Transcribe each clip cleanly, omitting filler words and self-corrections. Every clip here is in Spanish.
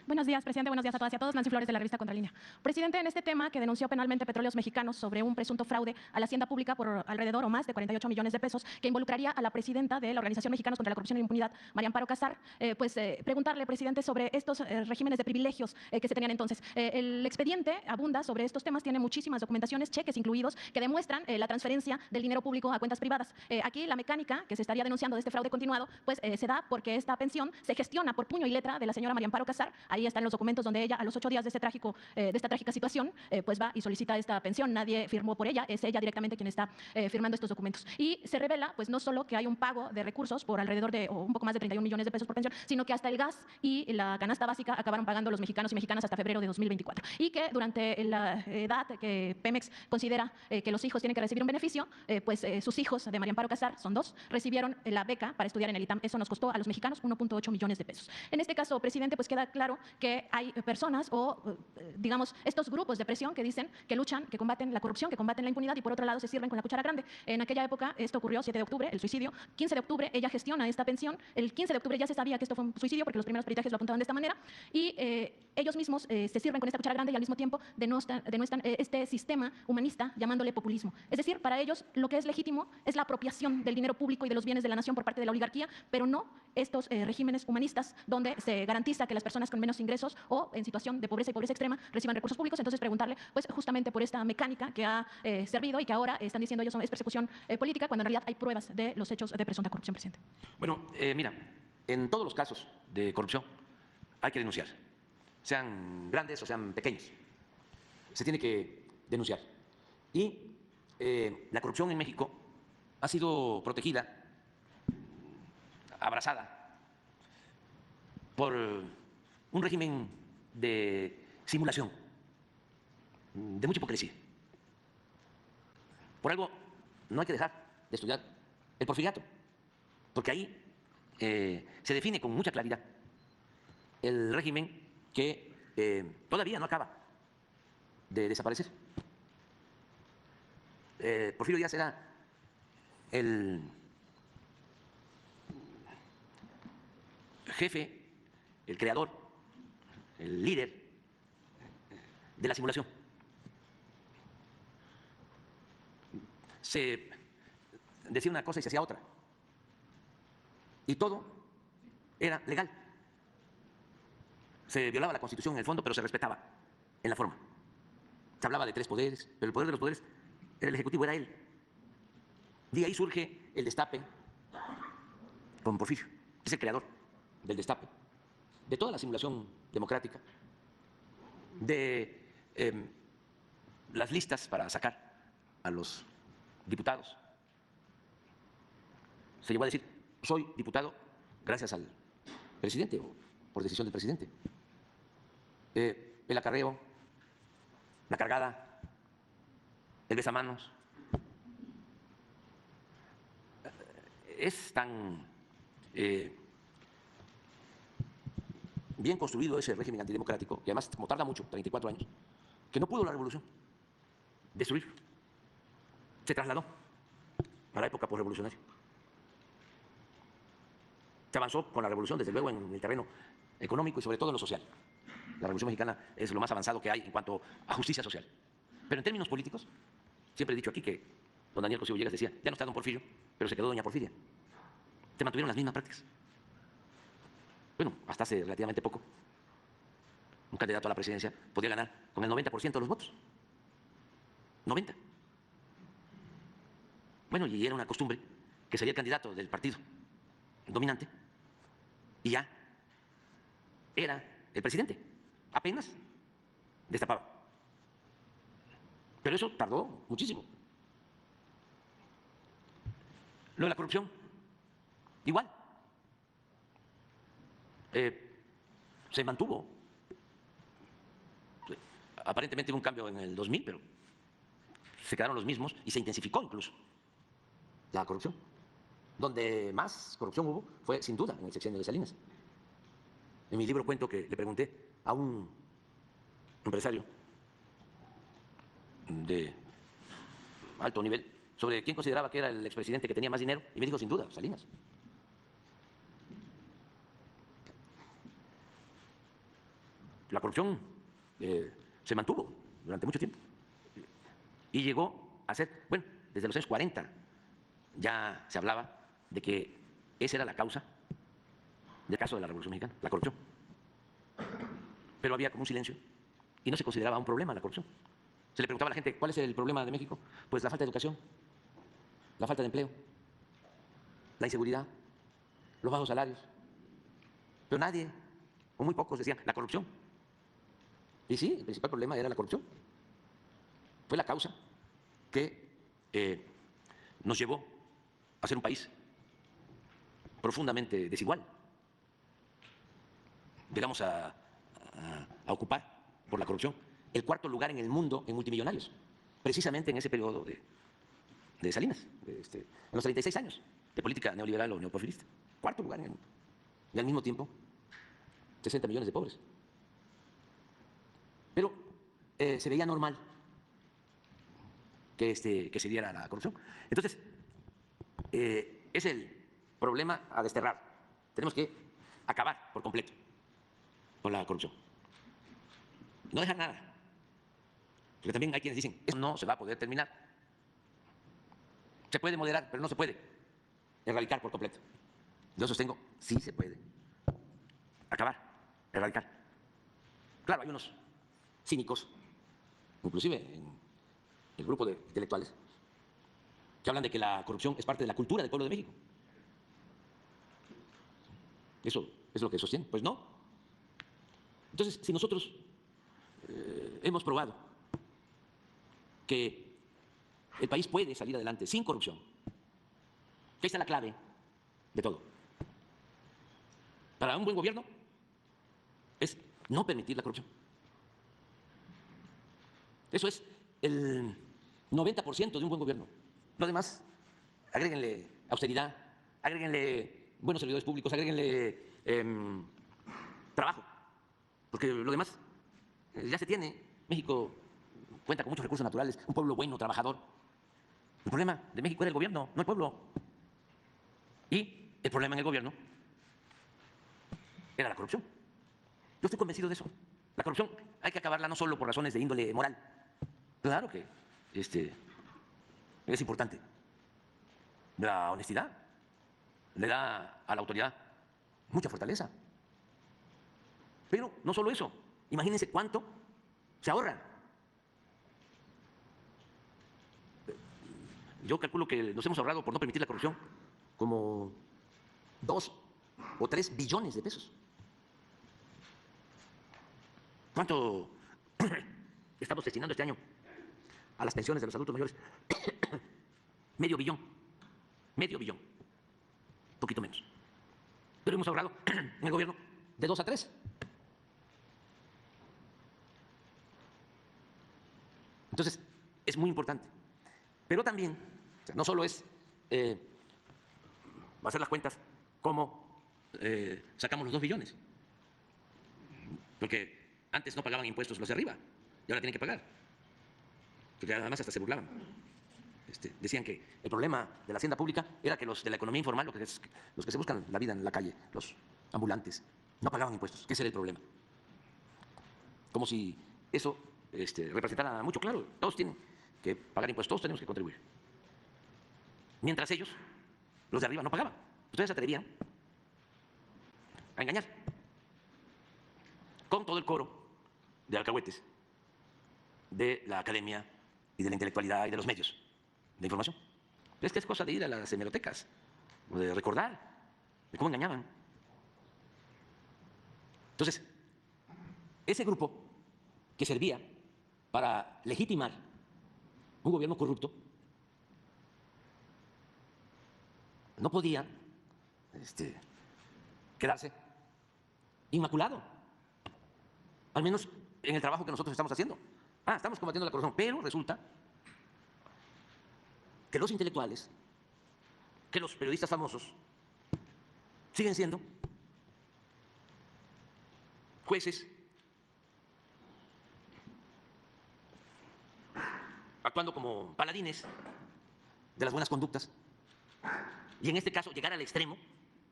Buenos días, presidente. Buenos días a todas y a todos. Nancy Flores, de la revista Contralínea. Presidente, en este tema que denunció penalmente Petróleos Mexicanos sobre un presunto fraude a la hacienda pública por alrededor o más de 48 millones de pesos, que involucraría a la presidenta de la Organización Mexicanos contra la Corrupción e la Impunidad, María Amparo Casar, preguntarle, presidente, sobre estos regímenes de privilegios que se tenían entonces. El expediente abunda sobre estos temas, tiene muchísimas documentaciones, cheques incluidos, que demuestran la transferencia del dinero público a cuentas privadas. Aquí la mecánica que se estaría denunciando de este fraude continuado, se da porque esta pensión se gestiona por puño y letra de la señora María Amparo Casar. Ahí están los documentos donde ella, a los 8 días de esta trágica situación, va y solicita esta pensión. Nadie firmó por ella, es ella directamente quien está firmando estos documentos. Y se revela, no solo que hay un pago de recursos por alrededor de o un poco más de 31 millones de pesos por pensión, sino que hasta el gas y la canasta básica acabaron pagando los mexicanos y mexicanas hasta febrero de 2024. Y que durante la edad que Pemex considera que los hijos tienen que recibir un beneficio, sus hijos de María Amparo Casar, son dos, recibieron la beca para estudiar en el ITAM. Eso nos costó a los mexicanos 1.8 millones de pesos. En este caso, presidente, queda claro que hay personas o, digamos, estos grupos de presión que dicen que luchan, que combaten la corrupción, que combaten la impunidad y por otro lado se sirven con la cuchara grande. En aquella época, esto ocurrió 7 de octubre, el suicidio. 15 de octubre ella gestiona esta pensión. El 15 de octubre ya se sabía que esto fue un suicidio porque los primeros peritajes lo apuntaban de esta manera y ellos mismos se sirven con esta cuchara grande y al mismo tiempo denuestran este sistema humanista llamándole populismo. Es decir, para ellos lo que es legítimo es la apropiación del dinero público y de los bienes de la nación por parte de la oligarquía, pero no estos regímenes humanistas donde se garantiza que las personas con menos ingresos o en situación de pobreza y pobreza extrema reciban recursos públicos. Entonces preguntarle, justamente por esta mecánica que ha servido y que ahora están diciendo ellos es persecución política, cuando en realidad hay pruebas de los hechos de presunta corrupción, presidente. Bueno, mira, en todos los casos de corrupción hay que denunciar, sean grandes o sean pequeños. Se tiene que denunciar. Y la corrupción en México ha sido protegida, abrazada por un régimen de simulación, de mucha hipocresía. Por algo no hay que dejar de estudiar el porfiriato, porque ahí se define con mucha claridad el régimen que todavía no acaba de desaparecer. Porfirio Díaz era el jefe, el creador, el líder de la simulación. Se decía una cosa y se hacía otra. Y todo era legal. Se violaba la Constitución en el fondo, pero se respetaba en la forma. Se hablaba de 3 poderes, pero el poder de los poderes, el Ejecutivo era él. De ahí surge el destape con Porfirio. Es el creador del destape, de toda la simulación democrática, de las listas para sacar a los diputados. Se llegó a decir, soy diputado gracias al presidente o por decisión del presidente. El acarreo, la cargada, el besamanos. Es tan bien construido ese régimen antidemocrático, que además como tarda mucho, 34 años, que no pudo la revolución destruir. Se trasladó a la época posrevolucionaria. Se avanzó con la revolución, desde luego, en el terreno económico y sobre todo en lo social. La Revolución Mexicana es lo más avanzado que hay en cuanto a justicia social. Pero en términos políticos, siempre he dicho aquí que don Daniel Cosío Villegas decía, ya no está don Porfirio, pero se quedó doña Porfiria. Se mantuvieron las mismas prácticas. Bueno, hasta hace relativamente poco, un candidato a la presidencia podía ganar con el 90% de los votos. 90. Bueno, y era una costumbre que sería el candidato del partido dominante y ya era el presidente. Apenas destapaba. Pero eso tardó muchísimo. Lo de la corrupción, igual. Se mantuvo. Aparentemente hubo un cambio en el 2000, pero se quedaron los mismos y se intensificó incluso la corrupción. Donde más corrupción hubo fue, sin duda, en el sexenio de Salinas. En mi libro cuento que le pregunté a un empresario de alto nivel sobre quién consideraba que era el expresidente que tenía más dinero y me dijo, sin duda, Salinas. la corrupción se mantuvo durante mucho tiempo y llegó a ser, bueno, desde los años 40 ya se hablaba de que esa era la causa del caso de la Revolución Mexicana, la corrupción. Pero había como un silencio y no se consideraba un problema la corrupción. Se le preguntaba a la gente, ¿cuál es el problema de México? Pues la falta de educación, la falta de empleo, la inseguridad, los bajos salarios. Pero nadie, o muy pocos, decían la corrupción. Y sí, el principal problema era la corrupción. Fue la causa que nos llevó a ser un país profundamente desigual. Llegamos a ocupar, por la corrupción, el cuarto lugar en el mundo en multimillonarios, precisamente en ese periodo de Salinas, en los 36 años de política neoliberal o neoporfirista. Cuarto lugar en el mundo. Y al mismo tiempo, 60 millones de pobres. Pero se veía normal que se diera la corrupción. Entonces, es el problema a desterrar. Tenemos que acabar por completo con la corrupción. No dejar nada. Porque también hay quienes dicen, eso no se va a poder terminar. Se puede moderar, pero no se puede erradicar por completo. Yo sostengo, sí se puede. Acabar, erradicar. Claro, hay unos cínicos, inclusive en el grupo de intelectuales, que hablan de que la corrupción es parte de la cultura del pueblo de México. Eso es lo que sostienen. Pues no. Entonces, si nosotros hemos probado que el país puede salir adelante sin corrupción, que esta es la clave de todo. Para un buen gobierno es no permitir la corrupción. Eso es el 90% de un buen gobierno. Lo demás, agréguenle austeridad, agréguenle buenos servidores públicos, agréguenle trabajo, porque lo demás ya se tiene. México cuenta con muchos recursos naturales, un pueblo bueno, trabajador. El problema de México era el gobierno, no el pueblo. Y el problema en el gobierno era la corrupción. Yo estoy convencido de eso. La corrupción hay que acabarla no solo por razones de índole moral. Claro que es importante. La honestidad le da a la autoridad mucha fortaleza. Pero no solo eso. Imagínense cuánto se ahorran. Yo calculo que nos hemos ahorrado, por no permitir la corrupción, como 2 o 3 billones de pesos. ¿Cuánto estamos destinando este año a las pensiones de los adultos mayores? Medio billón. Medio billón. Poquito menos. Pero hemos ahorrado en el gobierno de 2 a 3. Entonces, es muy importante. Pero también, o sea, no solo es hacer las cuentas cómo sacamos los 2 billones. Porque antes no pagaban impuestos los de arriba y ahora tienen que pagar. Porque además hasta se burlaban. Decían que el problema de la hacienda pública era que los de la economía informal, los que se buscan la vida en la calle, los ambulantes, no pagaban impuestos, que ese era el problema. Como si eso representara mucho. Claro, todos tienen que pagar impuestos, todos tenemos que contribuir. Mientras ellos, los de arriba, no pagaban. Ustedes se atrevían a engañar con todo el coro de alcahuetes de la academia y de la intelectualidad y de los medios de información. Pero es que es cosa de ir a las hemerotecas, o de recordar de cómo engañaban. Entonces, ese grupo que servía para legitimar un gobierno corrupto no podía quedarse inmaculado, al menos en el trabajo que nosotros estamos haciendo. Estamos combatiendo la corrupción, pero resulta que los intelectuales, que los periodistas famosos, siguen siendo jueces, actuando como paladines de las buenas conductas. Y en este caso, llegar al extremo,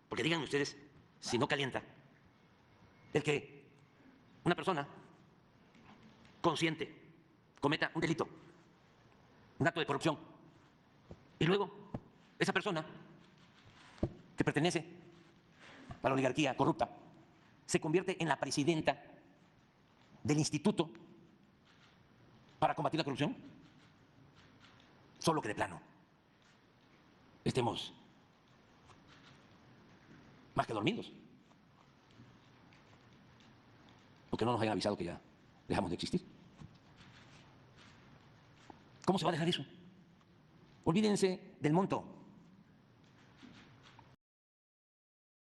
porque díganme ustedes, si no calienta, el que una persona consciente cometa un delito, un acto de corrupción, y luego esa persona que pertenece a la oligarquía corrupta se convierte en la presidenta del Instituto para combatir la corrupción? Solo que de plano estemos más que dormidos, porque no nos hayan avisado que ya dejamos de existir. ¿Cómo se va a dejar eso? Olvídense del monto.